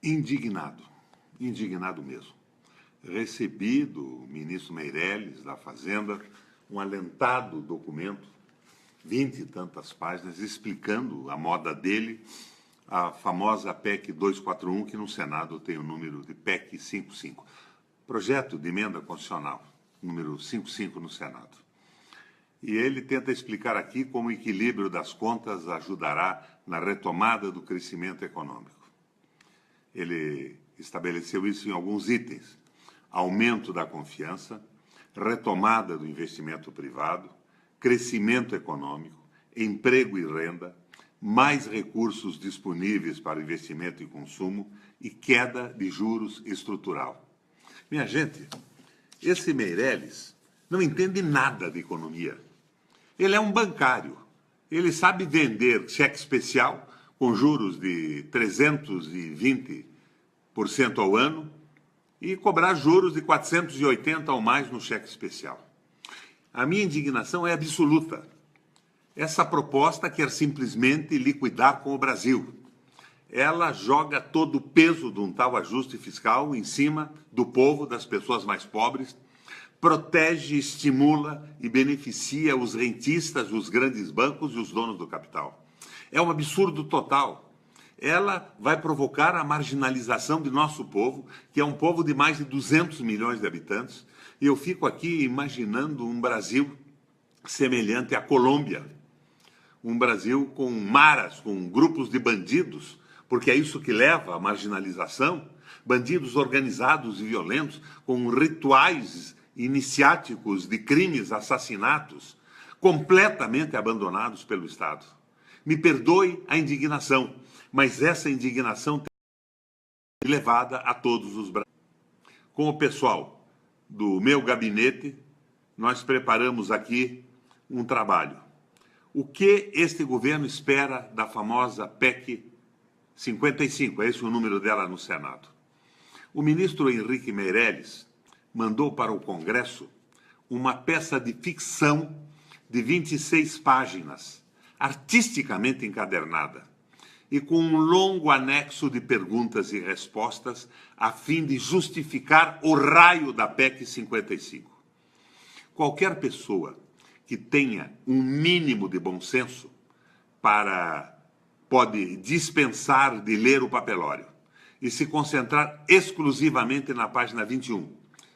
Indignado, indignado mesmo. Recebi do ministro Meirelles, da Fazenda, um alentado documento, 20 e tantas páginas, explicando a moda dele, a famosa PEC 241, que no Senado tem o número de PEC 55. Projeto de emenda constitucional, número 55 no Senado. E ele tenta explicar aqui como o equilíbrio das contas ajudará na retomada do crescimento econômico. Ele estabeleceu isso em alguns itens: aumento da confiança, retomada do investimento privado, crescimento econômico, emprego e renda, mais recursos disponíveis para investimento e consumo e queda de juros estrutural. Minha gente, esse Meirelles não entende nada de economia. Ele é um bancário. Ele sabe vender cheque especial com juros de 320% ao ano e cobrar juros de 480% ou mais no cheque especial. A minha indignação é absoluta. Essa proposta quer simplesmente liquidar com o Brasil. Ela joga todo o peso de um tal ajuste fiscal em cima do povo, das pessoas mais pobres, protege, estimula e beneficia os rentistas, os grandes bancos e os donos do capital. É um absurdo total. Ela vai provocar a marginalização de nosso povo, que é um povo de mais de 200 milhões de habitantes, e eu fico aqui imaginando um Brasil semelhante à Colômbia, um Brasil com maras, com grupos de bandidos, porque é isso que leva à marginalização, bandidos organizados e violentos, com rituais iniciáticos de crimes, assassinatos, completamente abandonados pelo Estado. Me perdoe a indignação, mas essa indignação tem que ser levada a todos os brasileiros. Com o pessoal do meu gabinete, nós preparamos aqui um trabalho. O que este governo espera da famosa PEC 55? É esse o número dela no Senado. O ministro Henrique Meirelles mandou para o Congresso uma peça de ficção de 26 páginas, artisticamente encadernada, e com um longo anexo de perguntas e respostas, a fim de justificar o raio da PEC 55. Qualquer pessoa que tenha um mínimo de bom senso pode dispensar de ler o papelório e se concentrar exclusivamente na página 21,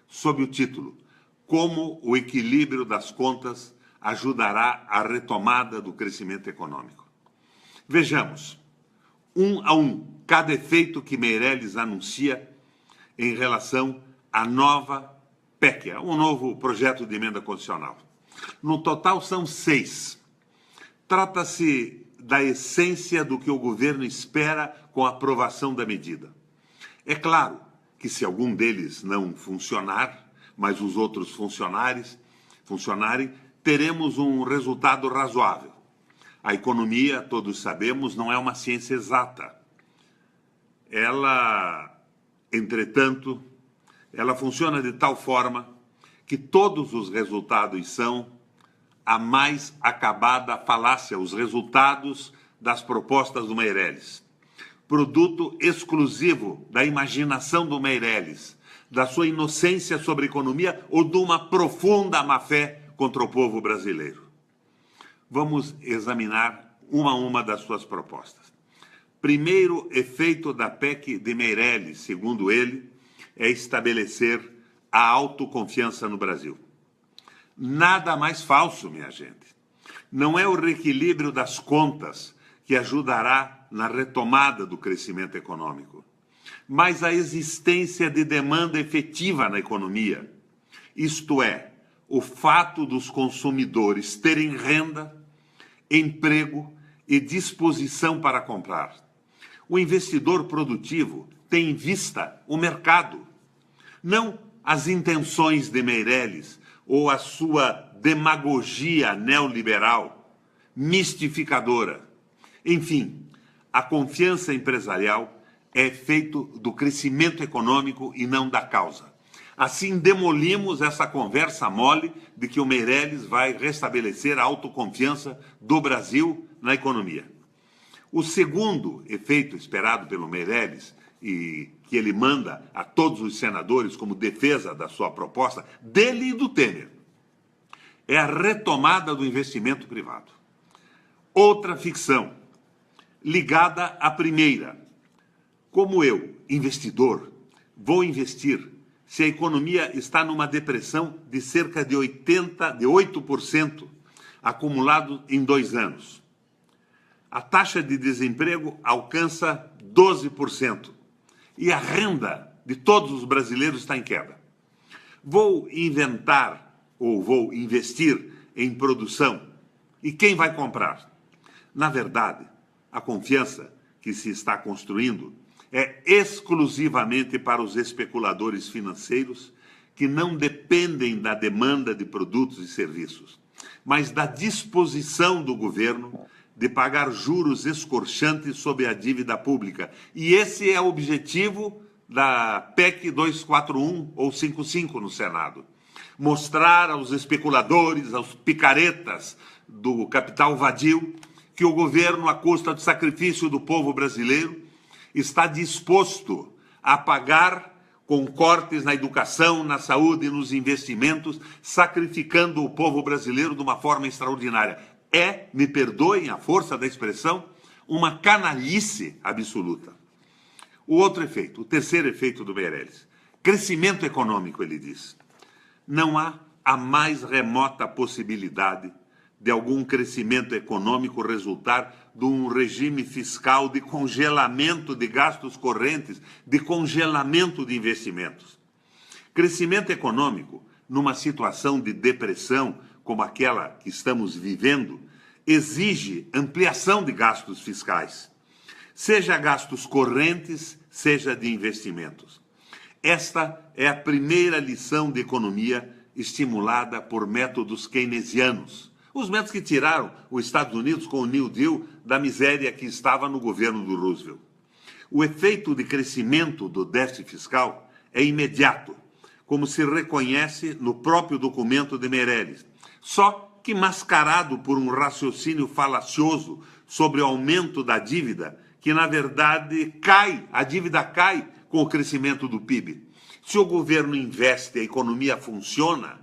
sob o título Como o equilíbrio das contas ajudará à retomada do crescimento econômico. Vejamos, um a um, cada efeito que Meirelles anuncia em relação à nova PEC, um novo projeto de emenda constitucional. No total são 6. Trata-se da essência do que o governo espera com a aprovação da medida. É claro que se algum deles não funcionar, mas os outros funcionarem, teremos um resultado razoável. A economia, todos sabemos, não é uma ciência exata. Entretanto, ela funciona de tal forma que todos os resultados são a mais acabada falácia, os resultados das propostas do Meirelles. Produto exclusivo da imaginação do Meirelles, da sua inocência sobre a economia ou de uma profunda má-fé contra o povo brasileiro. Vamos examinar uma a uma das suas propostas. Primeiro efeito da PEC de Meirelles, segundo ele, é estabelecer a autoconfiança no Brasil. Nada mais falso, minha gente. Não é o reequilíbrio das contas que ajudará na retomada do crescimento econômico, mas a existência de demanda efetiva na economia, isto é, o fato dos consumidores terem renda, emprego e disposição para comprar. O investidor produtivo tem em vista o mercado, não as intenções de Meirelles ou a sua demagogia neoliberal, mistificadora. Enfim, a confiança empresarial é feito do crescimento econômico e não da causa. Assim, demolimos essa conversa mole de que o Meirelles vai restabelecer a autoconfiança do Brasil na economia. O segundo efeito esperado pelo Meirelles e que ele manda a todos os senadores como defesa da sua proposta, dele e do Temer, é a retomada do investimento privado. Outra ficção, ligada à primeira. Como eu, investidor, vou investir se a economia está numa depressão de cerca de 8% acumulado em 2 anos? A taxa de desemprego alcança 12% e a renda de todos os brasileiros está em queda. Vou inventar ou vou investir em produção e quem vai comprar? Na verdade, a confiança que se está construindo é exclusivamente para os especuladores financeiros que não dependem da demanda de produtos e serviços, mas da disposição do governo de pagar juros escorchantes sobre a dívida pública. E esse é o objetivo da PEC 241 ou 55 no Senado. Mostrar aos especuladores, aos picaretas do capital vadio, que o governo, à custa do sacrifício do povo brasileiro, está disposto a pagar com cortes na educação, na saúde e nos investimentos, sacrificando o povo brasileiro de uma forma extraordinária. É, me perdoem a força da expressão, uma canalice absoluta. O outro efeito, o terceiro efeito do Meirelles, crescimento econômico, ele diz. Não há a mais remota possibilidade de algum crescimento econômico resultar de um regime fiscal de congelamento de gastos correntes, de congelamento de investimentos. Crescimento econômico, numa situação de depressão como aquela que estamos vivendo, exige ampliação de gastos fiscais, seja gastos correntes, seja de investimentos. Esta é a primeira lição de economia estimulada por métodos keynesianos, os métodos que tiraram os Estados Unidos com o New Deal da miséria que estava no governo do Roosevelt. O efeito de crescimento do déficit fiscal é imediato, como se reconhece no próprio documento de Meirelles, só que mascarado por um raciocínio falacioso sobre o aumento da dívida, que na verdade a dívida cai com o crescimento do PIB. Se o governo investe, a economia funciona,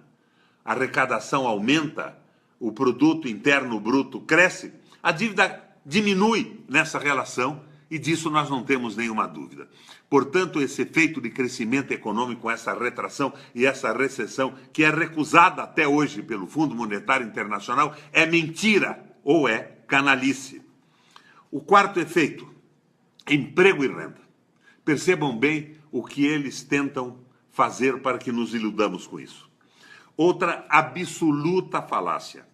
a arrecadação aumenta, o produto interno bruto cresce, a dívida diminui nessa relação e disso nós não temos nenhuma dúvida. Portanto, esse efeito de crescimento econômico, essa retração e essa recessão, que é recusada até hoje pelo Fundo Monetário Internacional, é mentira ou é canalice. O quarto efeito, emprego e renda. Percebam bem o que eles tentam fazer para que nos iludamos com isso. Outra absoluta falácia.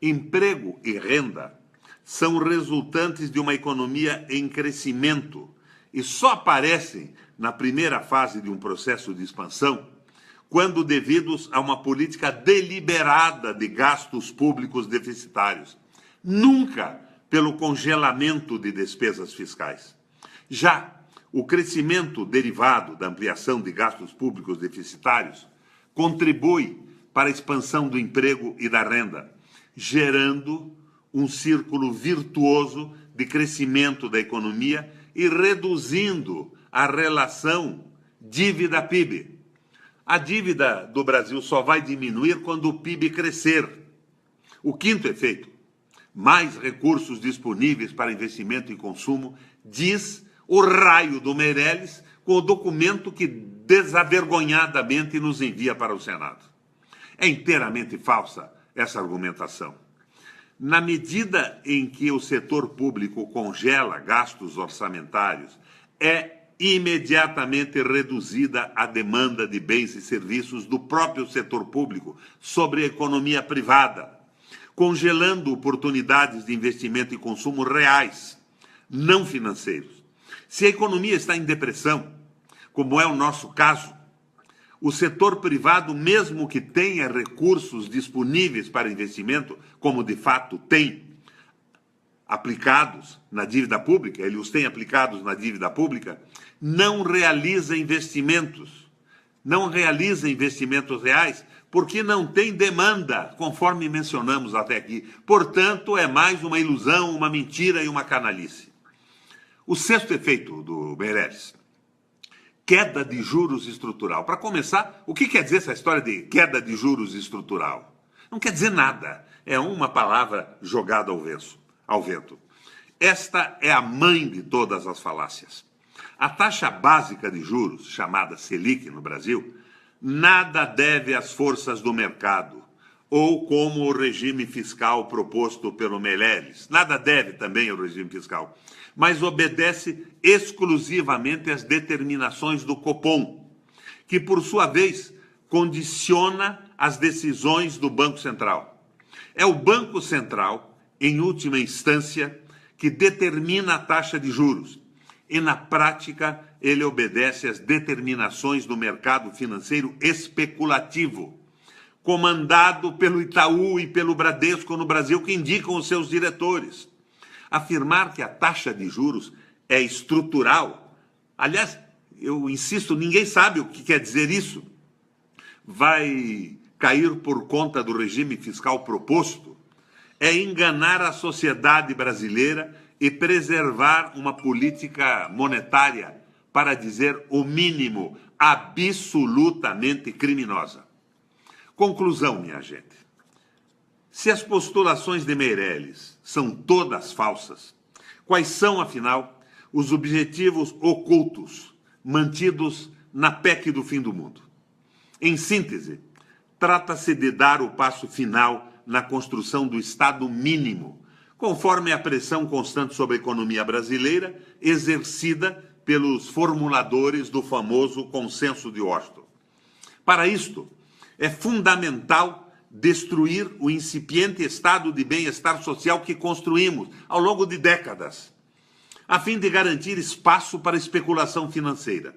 Emprego e renda são resultantes de uma economia em crescimento e só aparecem na primeira fase de um processo de expansão quando devidos a uma política deliberada de gastos públicos deficitários, nunca pelo congelamento de despesas fiscais. Já o crescimento derivado da ampliação de gastos públicos deficitários contribui para a expansão do emprego e da renda, gerando um círculo virtuoso de crescimento da economia e reduzindo a relação dívida-PIB. A dívida do Brasil só vai diminuir quando o PIB crescer. O quinto efeito, mais recursos disponíveis para investimento e consumo, diz o raio do Meirelles com o documento que desavergonhadamente nos envia para o Senado. É inteiramente falsa essa argumentação. Na medida em que o setor público congela gastos orçamentários, é imediatamente reduzida a demanda de bens e serviços do próprio setor público sobre a economia privada, congelando oportunidades de investimento e consumo reais, não financeiros. Se a economia está em depressão, como é o nosso caso, o setor privado, mesmo que tenha recursos disponíveis para investimento, como de fato tem, aplicados na dívida pública, ele os tem aplicados na dívida pública, não realiza investimentos reais, porque não tem demanda, conforme mencionamos até aqui. Portanto, é mais uma ilusão, uma mentira e uma canalice. O sexto efeito do Meirelles, queda de juros estrutural. Para começar, o que quer dizer essa história de queda de juros estrutural? Não quer dizer nada. É uma palavra jogada ao vento. Esta é a mãe de todas as falácias. A taxa básica de juros, chamada Selic no Brasil, nada deve às forças do mercado, ou como o regime fiscal proposto pelo Meirelles. Nada deve também ao regime fiscal, mas obedece exclusivamente às determinações do Copom, que, por sua vez, condiciona as decisões do Banco Central. É o Banco Central, em última instância, que determina a taxa de juros. E, na prática, ele obedece às determinações do mercado financeiro especulativo, comandado pelo Itaú e pelo Bradesco no Brasil, que indicam os seus diretores. Afirmar que a taxa de juros é estrutural, aliás, eu insisto, ninguém sabe o que quer dizer isso, vai cair por conta do regime fiscal proposto, é enganar a sociedade brasileira e preservar uma política monetária, para dizer o mínimo, absolutamente criminosa. Conclusão, minha gente. Se as postulações de Meirelles são todas falsas, quais são, afinal, os objetivos ocultos mantidos na PEC do fim do mundo? Em síntese, trata-se de dar o passo final na construção do Estado mínimo, conforme a pressão constante sobre a economia brasileira exercida pelos formuladores do famoso Consenso de Washington. Para isto, é fundamental destruir o incipiente estado de bem-estar social que construímos ao longo de décadas, a fim de garantir espaço para especulação financeira,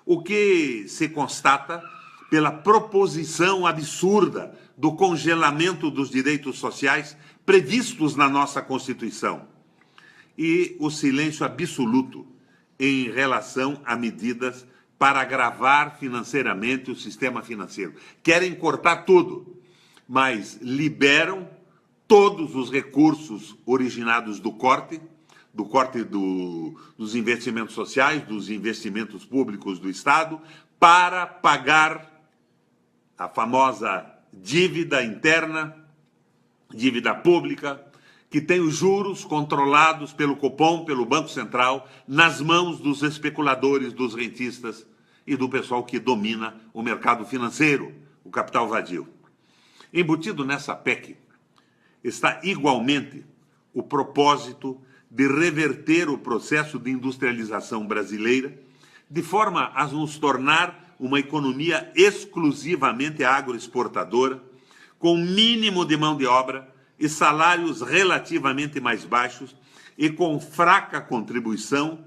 o que se constata pela proposição absurda do congelamento dos direitos sociais previstos na nossa Constituição e o silêncio absoluto em relação a medidas para agravar financeiramente o sistema financeiro. Querem cortar tudo, mas liberam todos os recursos originados do corte dos investimentos sociais, dos investimentos públicos do Estado, para pagar a famosa dívida interna, dívida pública, que tem os juros controlados pelo Copom, pelo Banco Central, nas mãos dos especuladores, dos rentistas e do pessoal que domina o mercado financeiro, o capital vadio. Embutido nessa PEC está igualmente o propósito de reverter o processo de industrialização brasileira, de forma a nos tornar uma economia exclusivamente agroexportadora, com mínimo de mão de obra e salários relativamente mais baixos e com fraca contribuição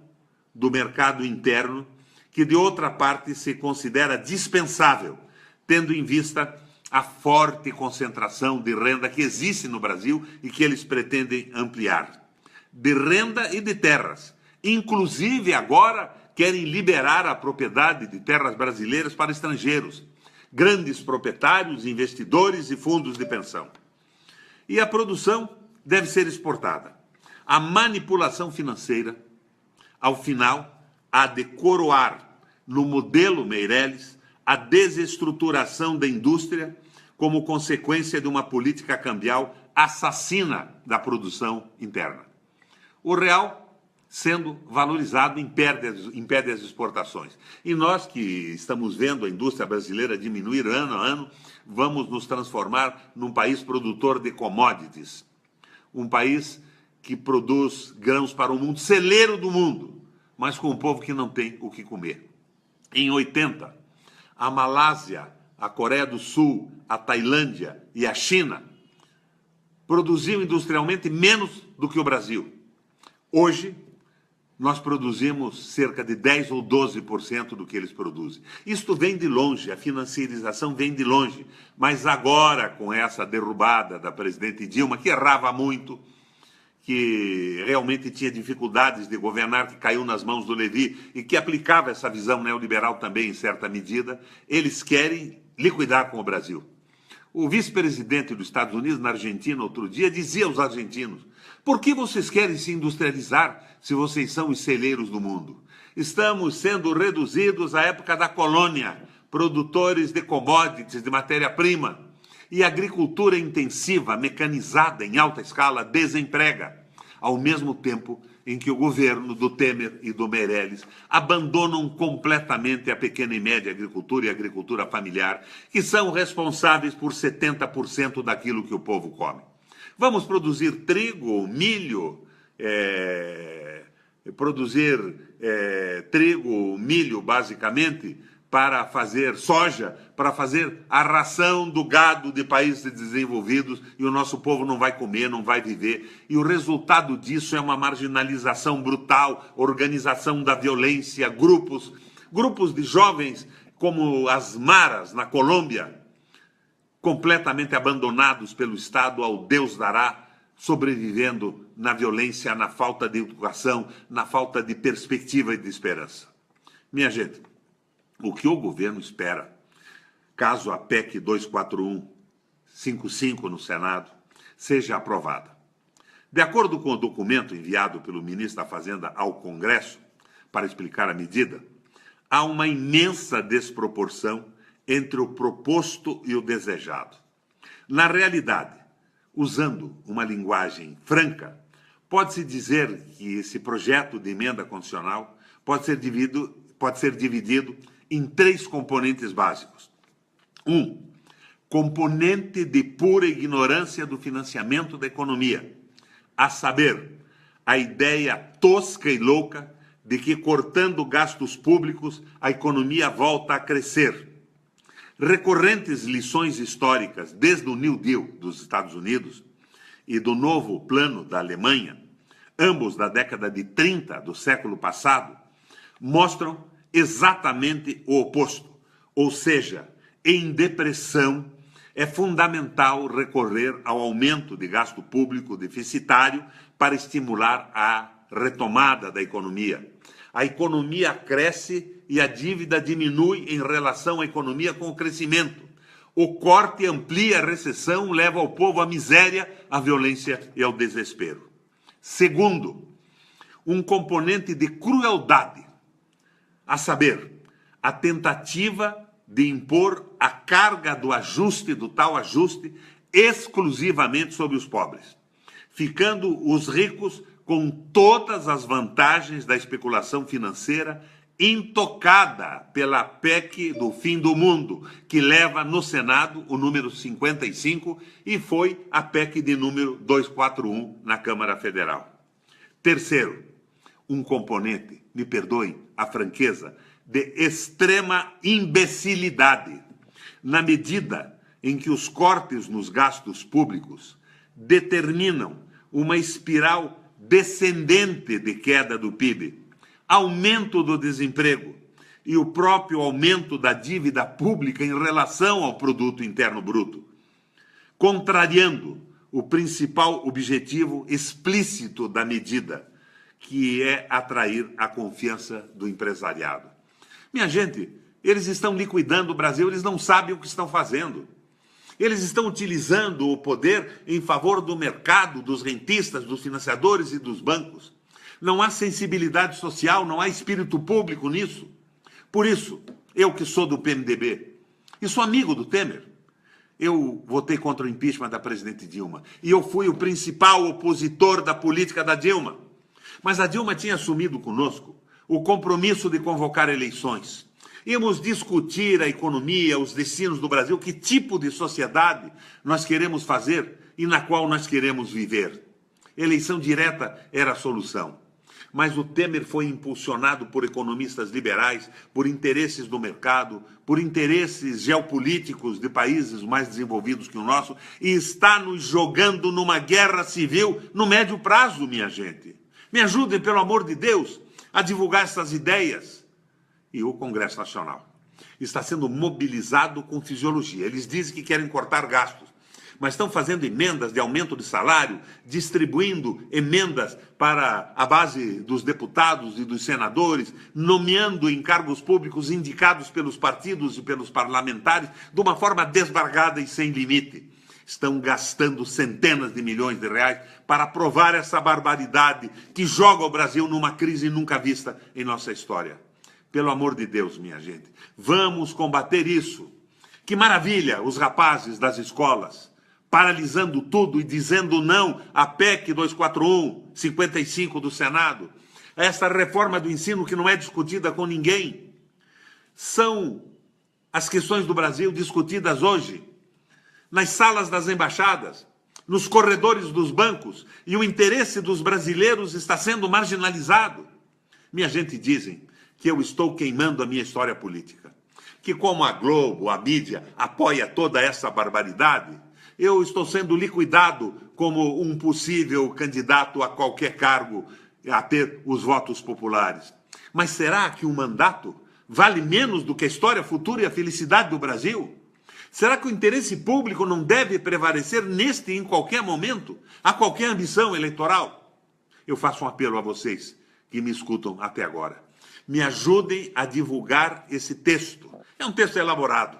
do mercado interno, que de outra parte se considera dispensável, tendo em vista a forte concentração de renda que existe no Brasil e que eles pretendem ampliar. De renda e de terras. Inclusive, agora, querem liberar a propriedade de terras brasileiras para estrangeiros, grandes proprietários, investidores e fundos de pensão. E a produção deve ser exportada. A manipulação financeira, ao final, há de coroar, no modelo Meirelles, a desestruturação da indústria como consequência de uma política cambial assassina da produção interna. O real sendo valorizado impede as exportações. E nós que estamos vendo a indústria brasileira diminuir ano a ano, vamos nos transformar num país produtor de commodities, um país que produz grãos para o mundo, celeiro do mundo, mas com um povo que não tem o que comer. Em 80, a Malásia, a Coreia do Sul, a Tailândia e a China produziam industrialmente menos do que o Brasil. Hoje, nós produzimos cerca de 10% ou 12% do que eles produzem. Isto vem de longe, a financiarização vem de longe. Mas agora, com essa derrubada da presidente Dilma, que errava muito, que realmente tinha dificuldades de governar, que caiu nas mãos do Levi e que aplicava essa visão neoliberal também em certa medida, eles querem liquidar com o Brasil. O vice-presidente dos Estados Unidos, na Argentina, outro dia, dizia aos argentinos: por que vocês querem se industrializar se vocês são os celeiros do mundo? Estamos sendo reduzidos à época da colônia, produtores de commodities, de matéria-prima. E a agricultura intensiva, mecanizada em alta escala, desemprega. Ao mesmo tempo em que o governo do Temer e do Meirelles abandonam completamente a pequena e média agricultura e a agricultura familiar, que são responsáveis por 70% daquilo que o povo come. Vamos produzir trigo, milho, trigo, milho, basicamente, para fazer soja, para fazer a ração do gado de países desenvolvidos, e o nosso povo não vai comer, não vai viver. E o resultado disso é uma marginalização brutal, organização da violência, grupos de jovens como as maras na Colômbia, completamente abandonados pelo Estado ao Deus dará, sobrevivendo na violência, na falta de educação, na falta de perspectiva e de esperança. Minha gente, o que o governo espera, caso a PEC 241-55 no Senado seja aprovada? De acordo com o documento enviado pelo ministro da Fazenda ao Congresso para explicar a medida, há uma imensa desproporção entre o proposto e o desejado. Na realidade, usando uma linguagem franca, pode-se dizer que esse projeto de emenda constitucional pode ser dividido em 3 componentes básicos. 1. Componente de pura ignorância do financiamento da economia, a saber, a ideia tosca e louca de que, cortando gastos públicos, a economia volta a crescer. Recorrentes lições históricas, desde o New Deal dos Estados Unidos e do novo plano da Alemanha, ambos da década de 30 do século passado, mostram exatamente o oposto. Ou seja, em depressão, é fundamental recorrer ao aumento de gasto público deficitário para estimular a retomada da economia. A economia cresce e a dívida diminui em relação à economia com o crescimento. O corte amplia a recessão, leva o povo à miséria, à violência e ao desespero. Segundo, um componente de crueldade, a saber, a tentativa de impor a carga do ajuste, do tal ajuste, exclusivamente sobre os pobres, ficando os ricos com todas as vantagens da especulação financeira intocada pela PEC do fim do mundo, que leva no Senado o número 55 e foi a PEC de número 241 na Câmara Federal. Terceiro, um componente, me perdoem a franqueza, de extrema imbecilidade, na medida em que os cortes nos gastos públicos determinam uma espiral descendente de queda do PIB, aumento do desemprego e o próprio aumento da dívida pública em relação ao produto interno bruto, contrariando o principal objetivo explícito da medida, que é atrair a confiança do empresariado. Minha gente, eles estão liquidando o Brasil, eles não sabem o que estão fazendo. Eles estão utilizando o poder em favor do mercado, dos rentistas, dos financiadores e dos bancos. Não há sensibilidade social, não há espírito público nisso. Por isso, eu que sou do PMDB e sou amigo do Temer, eu votei contra o impeachment da presidente Dilma. E eu fui o principal opositor da política da Dilma. Mas a Dilma tinha assumido conosco o compromisso de convocar eleições. Íamos discutir a economia, os destinos do Brasil, que tipo de sociedade nós queremos fazer e na qual nós queremos viver. Eleição direta era a solução. Mas o Temer foi impulsionado por economistas liberais, por interesses do mercado, por interesses geopolíticos de países mais desenvolvidos que o nosso, e está nos jogando numa guerra civil no médio prazo, minha gente. Me ajudem, pelo amor de Deus, a divulgar essas ideias. E o Congresso Nacional está sendo mobilizado com fisiologia. Eles dizem que querem cortar gastos, mas estão fazendo emendas de aumento de salário, distribuindo emendas para a base dos deputados e dos senadores, nomeando em cargos públicos indicados pelos partidos e pelos parlamentares de uma forma desbargada e sem limite. Estão gastando centenas de milhões de reais para aprovar essa barbaridade que joga o Brasil numa crise nunca vista em nossa história. Pelo amor de Deus, minha gente, vamos combater isso. Que maravilha os rapazes das escolas, paralisando tudo e dizendo não à PEC 241, 55 do Senado, a essa reforma do ensino que não é discutida com ninguém. São as questões do Brasil discutidas hoje, nas salas das embaixadas, nos corredores dos bancos, e o interesse dos brasileiros está sendo marginalizado. Minha gente, dizem que eu estou queimando a minha história política, que como a Globo, a mídia, apoia toda essa barbaridade, eu estou sendo liquidado como um possível candidato a qualquer cargo a ter os votos populares. Mas será que um mandato vale menos do que a história futura e a felicidade do Brasil? Será que o interesse público não deve prevalecer neste e em qualquer momento, a qualquer ambição eleitoral? Eu faço um apelo a vocês que me escutam até agora. Me ajudem a divulgar esse texto. É um texto elaborado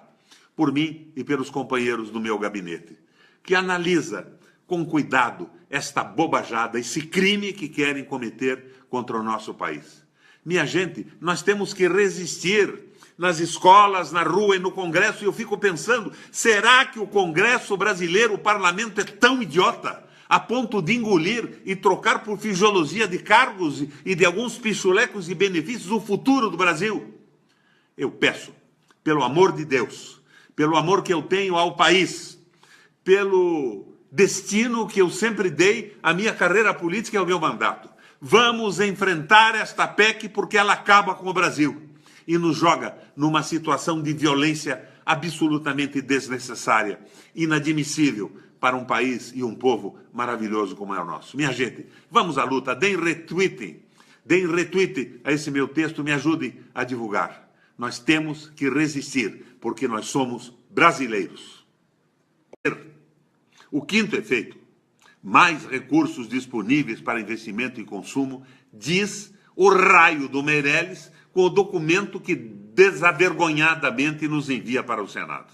por mim e pelos companheiros do meu gabinete, que analisa com cuidado esta bobajada, esse crime que querem cometer contra o nosso país. Minha gente, nós temos que resistir nas escolas, na rua e no Congresso, e eu fico pensando, será que o Congresso brasileiro, o parlamento, é tão idiota a ponto de engolir e trocar por fisiologia de cargos e de alguns pichulecos e benefícios o futuro do Brasil? Eu peço, pelo amor de Deus, pelo amor que eu tenho ao país, pelo destino que eu sempre dei à minha carreira política e ao meu mandato, vamos enfrentar esta PEC porque ela acaba com o Brasil e nos joga numa situação de violência absolutamente desnecessária, inadmissível para um país e um povo maravilhoso como é o nosso. Minha gente, vamos à luta, deem retweet a esse meu texto, me ajudem a divulgar. Nós temos que resistir, porque nós somos brasileiros. O quinto efeito, mais recursos disponíveis para investimento e consumo, diz o raio do Meirelles com o documento que desavergonhadamente nos envia para o Senado.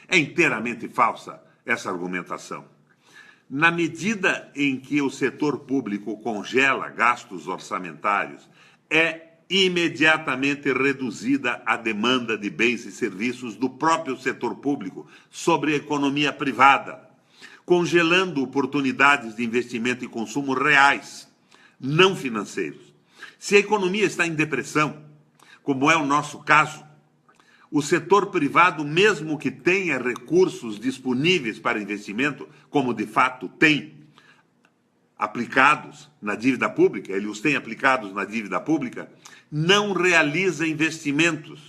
É inteiramente falsa essa argumentação. Na medida em que o setor público congela gastos orçamentários, é imediatamente reduzida a demanda de bens e serviços do próprio setor público sobre a economia privada, congelando oportunidades de investimento e consumo reais, não financeiros. Se a economia está em depressão, como é o nosso caso, o setor privado, mesmo que tenha recursos disponíveis para investimento, como de fato tem aplicados na dívida pública, ele os tem aplicados na dívida pública, não realiza investimentos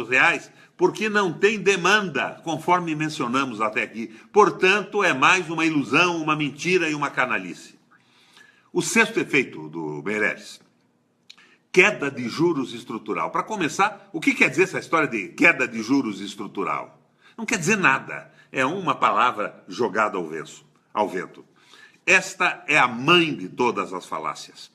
reais, porque não tem demanda, conforme mencionamos até aqui. Portanto, é mais uma ilusão, uma mentira e uma canalice. O sexto efeito do Meirelles, queda de juros estrutural. Para começar, o que quer dizer essa história de queda de juros estrutural? Não quer dizer nada, é uma palavra jogada ao vento. Esta é a mãe de todas as falácias.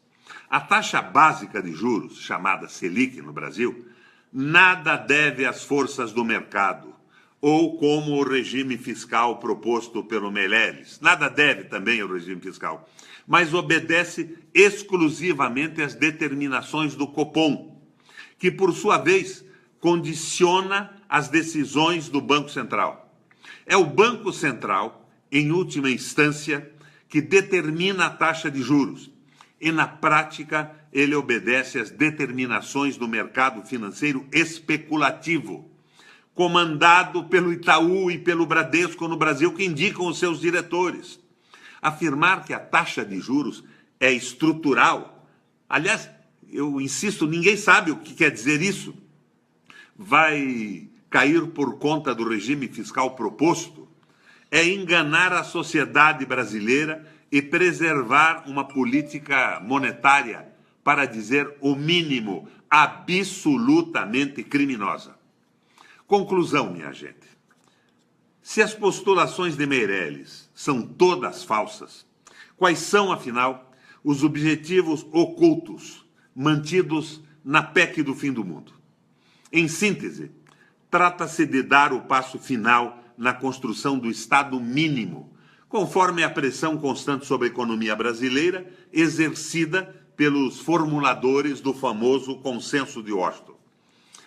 A taxa básica de juros, chamada Selic no Brasil, nada deve às forças do mercado, ou como o regime fiscal proposto pelo Meirelles. Nada deve também ao regime fiscal, mas obedece exclusivamente às determinações do Copom, que, por sua vez, condiciona as decisões do Banco Central. É o Banco Central, em última instância, que determina a taxa de juros, e, na prática, ele obedece às determinações do mercado financeiro especulativo, comandado pelo Itaú e pelo Bradesco no Brasil, que indicam os seus diretores. Afirmar que a taxa de juros é estrutural, aliás, eu insisto, ninguém sabe o que quer dizer isso, vai cair por conta do regime fiscal proposto, é enganar a sociedade brasileira e preservar uma política monetária, para dizer o mínimo, absolutamente criminosa. Conclusão, minha gente. Se as postulações de Meirelles são todas falsas, quais são, afinal, os objetivos ocultos mantidos na PEC do fim do mundo? Em síntese, trata-se de dar o passo final na construção do Estado mínimo, conforme a pressão constante sobre a economia brasileira exercida pelos formuladores do famoso Consenso de Washington.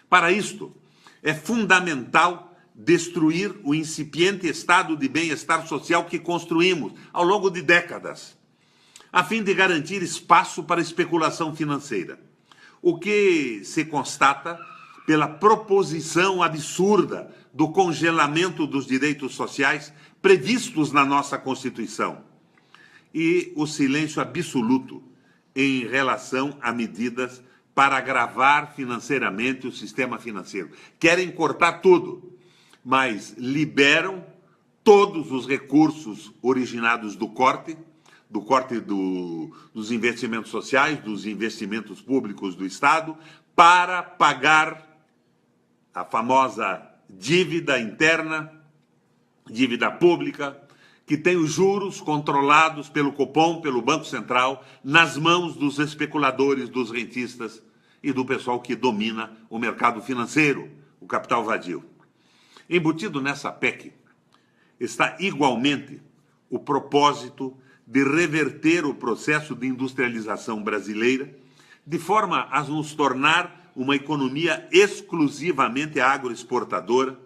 Para isto, é fundamental destruir o incipiente estado de bem-estar social que construímos ao longo de décadas, a fim de garantir espaço para a especulação financeira, o que se constata pela proposição absurda do congelamento dos direitos sociais previstos na nossa Constituição e o silêncio absoluto em relação a medidas para agravar financeiramente o sistema financeiro. Querem cortar tudo, mas liberam todos os recursos originados do corte dos investimentos sociais, dos investimentos públicos do Estado, para pagar a famosa dívida interna, dívida pública, que tem os juros controlados pelo Copom, pelo Banco Central, nas mãos dos especuladores, dos rentistas e do pessoal que domina o mercado financeiro, o capital vadio. Embutido nessa PEC está igualmente o propósito de reverter o processo de industrialização brasileira, de forma a nos tornar uma economia exclusivamente agroexportadora,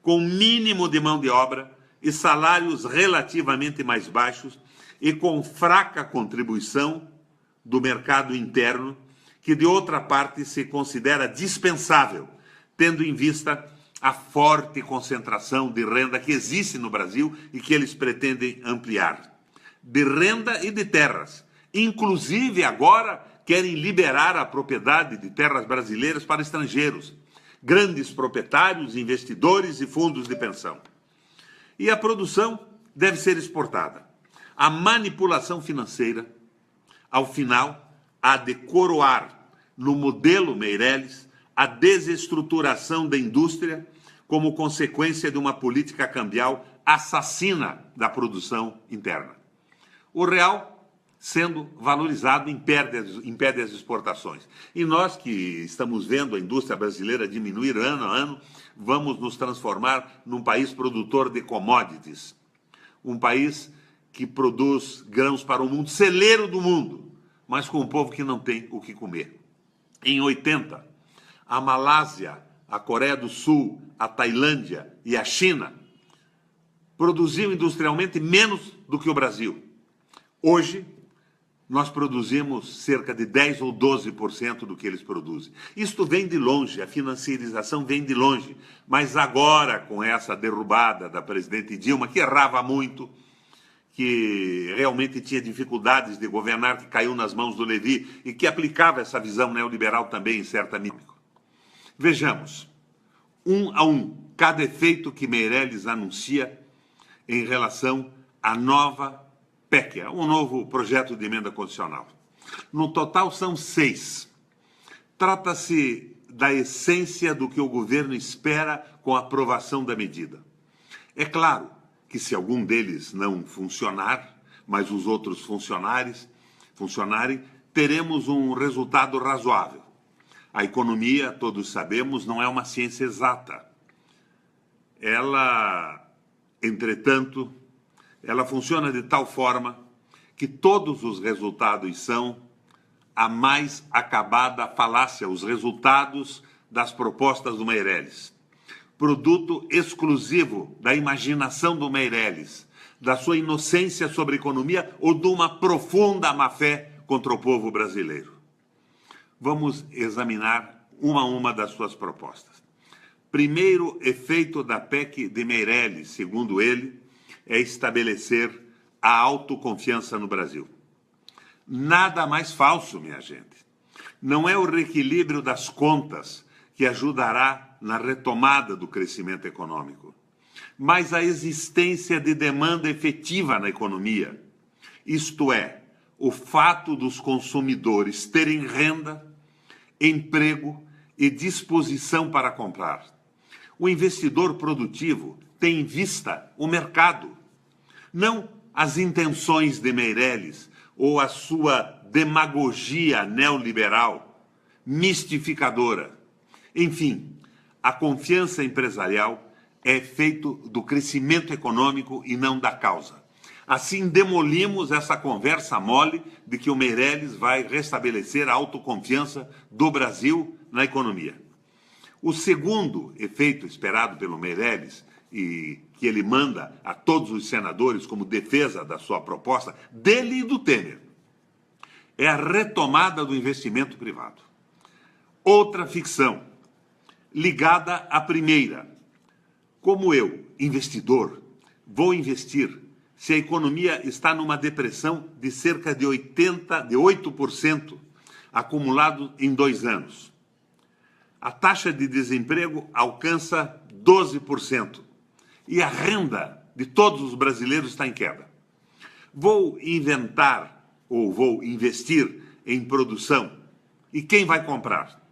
com mínimo de mão de obra e salários relativamente mais baixos e com fraca contribuição do mercado interno, que de outra parte se considera dispensável, tendo em vista a forte concentração de renda que existe no Brasil e que eles pretendem ampliar. De renda e de terras. Inclusive, agora, querem liberar a propriedade de terras brasileiras para estrangeiros, grandes proprietários, investidores e fundos de pensão. E a produção deve ser exportada. A manipulação financeira, ao final, há de coroar, no modelo Meirelles, a desestruturação da indústria como consequência de uma política cambial assassina da produção interna. O real sendo valorizado impede as exportações. E nós que estamos vendo a indústria brasileira diminuir ano a ano, vamos nos transformar num país produtor de commodities, um país que produz grãos para o mundo, celeiro do mundo, mas com um povo que não tem o que comer. Em 80, a Malásia, a Coreia do Sul, a Tailândia e a China produziam industrialmente menos do que o Brasil. Hoje, nós produzimos cerca de 10% ou 12% do que eles produzem. Isto vem de longe, a financiarização vem de longe. Mas agora, com essa derrubada da presidente Dilma, que errava muito, que realmente tinha dificuldades de governar, que caiu nas mãos do Levi e que aplicava essa visão neoliberal também em certa medida. Vejamos, um a um, cada efeito que Meirelles anuncia em relação à nova PEC, um novo projeto de emenda constitucional. No total são 6. Trata-se da essência do que o governo espera com a aprovação da medida. É claro que se algum deles não funcionar, mas os outros funcionarem, teremos um resultado razoável. A economia, todos sabemos, não é uma ciência exata. Ela, entretanto, ela funciona de tal forma que todos os resultados são a mais acabada falácia, os resultados das propostas do Meirelles. Produto exclusivo da imaginação do Meirelles, da sua inocência sobre a economia ou de uma profunda má-fé contra o povo brasileiro. Vamos examinar uma a uma das suas propostas. Primeiro efeito da PEC de Meirelles, segundo ele, é estabelecer a autoconfiança no Brasil. Nada mais falso, minha gente. Não é o reequilíbrio das contas que ajudará na retomada do crescimento econômico, mas a existência de demanda efetiva na economia, isto é, o fato dos consumidores terem renda, emprego e disposição para comprar. O investidor produtivo tem em vista o mercado, não as intenções de Meirelles ou a sua demagogia neoliberal, mistificadora. Enfim, a confiança empresarial é feito do crescimento econômico e não da causa. Assim, demolimos essa conversa mole de que o Meirelles vai restabelecer a autoconfiança do Brasil na economia. O segundo efeito esperado pelo Meirelles, e que ele manda a todos os senadores como defesa da sua proposta, dele e do Temer, é a retomada do investimento privado. Outra ficção, ligada à primeira. Como eu, investidor, vou investir se a economia está numa depressão de cerca de 8% acumulado em 2 anos? A taxa de desemprego alcança 12% e a renda de todos os brasileiros está em queda. Vou inventar ou vou investir em produção e quem vai comprar?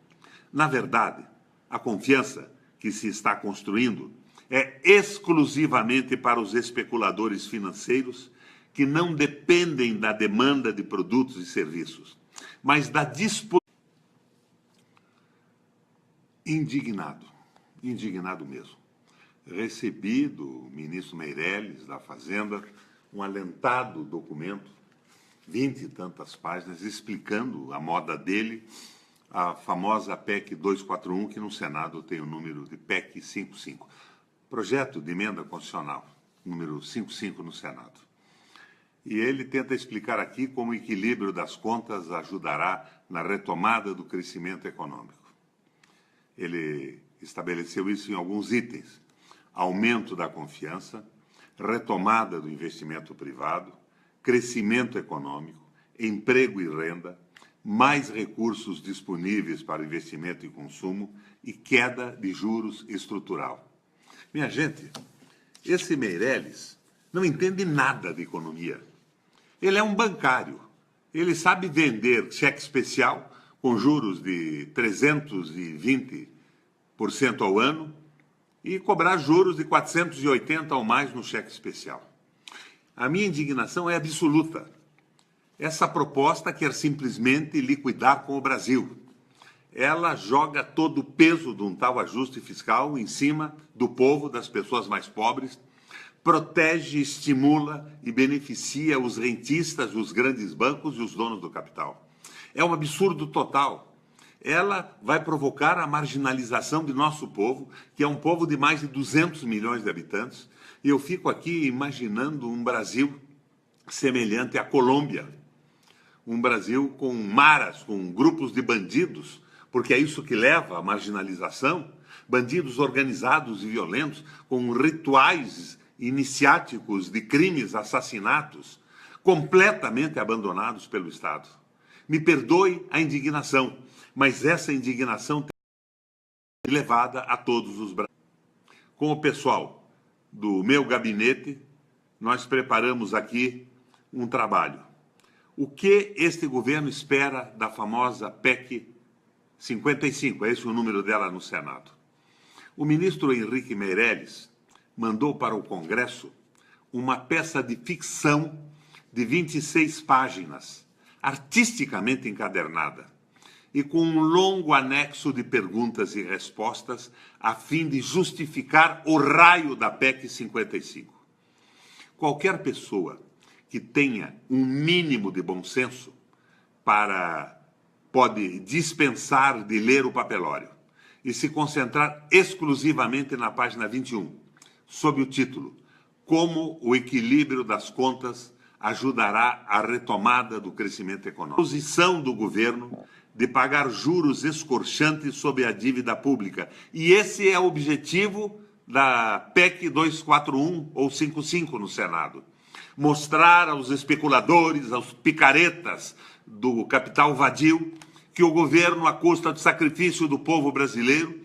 Na verdade, a confiança que se está construindo é exclusivamente para os especuladores financeiros que não dependem da demanda de produtos e serviços, mas da disponibilidade. Indignado mesmo. Recebi do ministro Meirelles, da Fazenda, um alentado documento, 20 e tantas páginas, explicando a moda dele, a famosa PEC 241, que no Senado tem o número de PEC 55. Projeto de emenda constitucional, número 55 no Senado. E ele tenta explicar aqui como o equilíbrio das contas ajudará na retomada do crescimento econômico. Ele estabeleceu isso em alguns itens: aumento da confiança, retomada do investimento privado, crescimento econômico, emprego e renda, mais recursos disponíveis para investimento e consumo e queda de juros estrutural. Minha gente, esse Meirelles não entende nada de economia. Ele é um bancário. Ele sabe vender cheque especial com juros de 320% ao ano e cobrar juros de 480% ou mais no cheque especial. A minha indignação é absoluta. Essa proposta quer simplesmente liquidar com o Brasil. Ela joga todo o peso de um tal ajuste fiscal em cima do povo, das pessoas mais pobres, protege, estimula e beneficia os rentistas, os grandes bancos e os donos do capital. É um absurdo total. Ela vai provocar a marginalização de nosso povo, que é um povo de mais de 200 milhões de habitantes, e eu fico aqui imaginando um Brasil semelhante à Colômbia, um Brasil com maras, com grupos de bandidos, porque é isso que leva à marginalização, bandidos organizados e violentos, com rituais iniciáticos de crimes, assassinatos, completamente abandonados pelo Estado. Me perdoe a indignação, mas essa indignação tem que ser levada a todos os brasileiros. Com o pessoal do meu gabinete, nós preparamos aqui um trabalho. O que este governo espera da famosa PEC 55, é esse o número dela no Senado? O ministro Henrique Meirelles mandou para o Congresso uma peça de ficção de 26 páginas, artisticamente encadernada, e com um longo anexo de perguntas e respostas, a fim de justificar o raio da PEC 55. Qualquer pessoa que tenha um mínimo de bom senso pode dispensar de ler o papelório e se concentrar exclusivamente na página 21, sob o título Como o equilíbrio das contas ajudará a retomada do crescimento econômico. A posição do governo de pagar juros escorchantes sobre a dívida pública. E esse é o objetivo da PEC 241 ou 55 no Senado. Mostrar aos especuladores, aos picaretas do capital vadio, que o governo, à custa do sacrifício do povo brasileiro,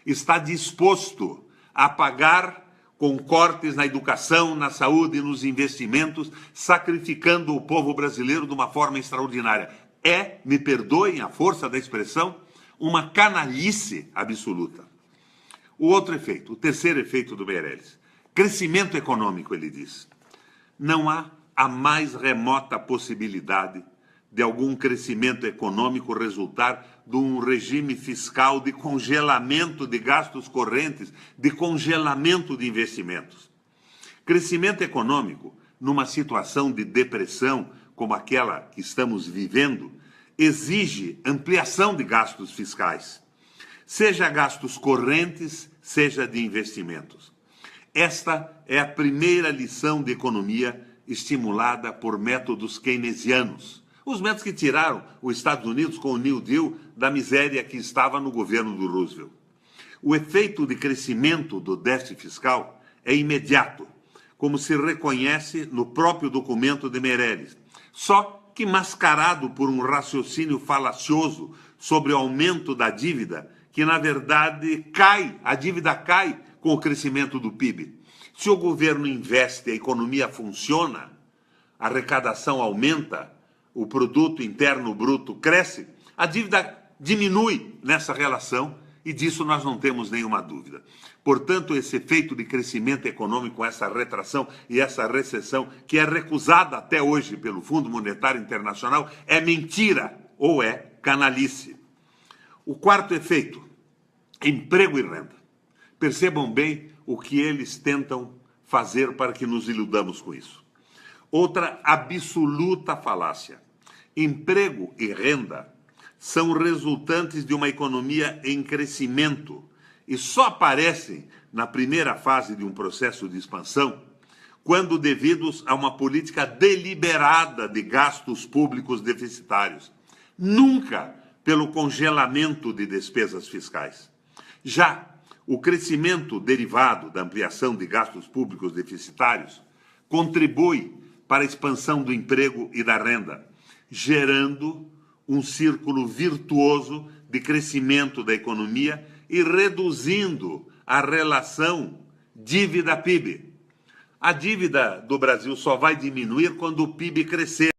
está disposto a pagar com cortes na educação, na saúde e nos investimentos, sacrificando o povo brasileiro de uma forma extraordinária. É, me perdoem a força da expressão, uma canalice absoluta. O outro efeito, o terceiro efeito do Meirelles, Crescimento econômico, ele diz. Não há a mais remota possibilidade de algum crescimento econômico resultar de um regime fiscal de congelamento de gastos correntes, de congelamento de investimentos. Crescimento econômico, numa situação de depressão como aquela que estamos vivendo, exige ampliação de gastos fiscais, seja gastos correntes, seja de investimentos. Esta é a primeira lição de economia estimulada por métodos keynesianos, os métodos que tiraram os Estados Unidos com o New Deal da miséria que estava no governo do Roosevelt. O efeito de crescimento do déficit fiscal é imediato, como se reconhece no próprio documento de Meirelles, só que mascarado por um raciocínio falacioso sobre o aumento da dívida, que na verdade a dívida cai com o crescimento do PIB. Se o governo investe, a economia funciona, a arrecadação aumenta, o produto interno bruto cresce, a dívida diminui nessa relação e disso nós não temos nenhuma dúvida. Portanto, esse efeito de crescimento econômico, essa retração e essa recessão, que é recusada até hoje pelo Fundo Monetário Internacional, é mentira ou é canalice. O quarto efeito, emprego e renda. Percebam bem o que eles tentam fazer para que nos iludamos com isso. Outra absoluta falácia. Emprego e renda são resultantes de uma economia em crescimento e só aparecem na primeira fase de um processo de expansão quando devidos a uma política deliberada de gastos públicos deficitários, nunca pelo congelamento de despesas fiscais. Já o crescimento derivado da ampliação de gastos públicos deficitários contribui para a expansão do emprego e da renda, gerando um círculo virtuoso de crescimento da economia e reduzindo a relação dívida-PIB. A dívida do Brasil só vai diminuir quando o PIB crescer.